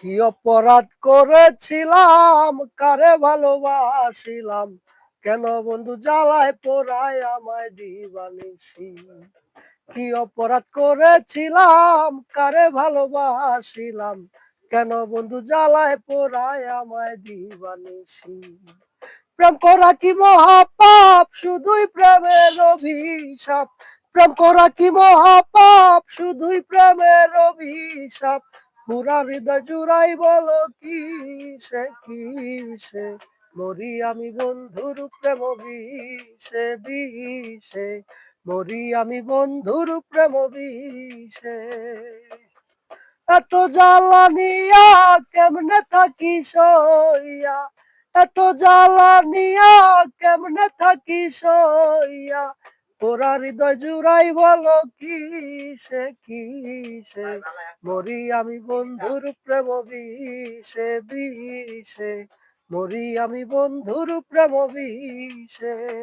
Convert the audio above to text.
কি অপরাধ করেছিলাম, কারে ভালোবাসিলাম, কেন বন্ধু জ্বালায় পোড়ায় আমায় দিবানিশি। কি অপরাধ করেছিলাম, কারে ভালোবাসিলাম, কেন বন্ধু জ্বালায় পোড়ায় আমায় দিবানিশি। প্রেম করা কি মহাপাপ, শুধুই প্রেমের অভিশাপ। প্রেম করা কি মহাপাপ, শুধুই প্রেমের অভিশাপ। পুরা হৃদয় জুড়াই বলো কি সে, কি সে মরি আমি বন্ধুর প্রেম বিষে বিষে, মরি আমি বন্ধুর প্রেম বিষে। এত জ্বালানিয়া কেমনে থাকি সইয়া, এত জ্বালানিয়া কেমনে থাকি সইয়া। পোড়া হৃদয় জুড়াই বলো কি সে, কি সে মরি আমি বন্ধুর প্রেম বিষে বিষে, মরি আমি বন্ধুর প্রেম বিষে।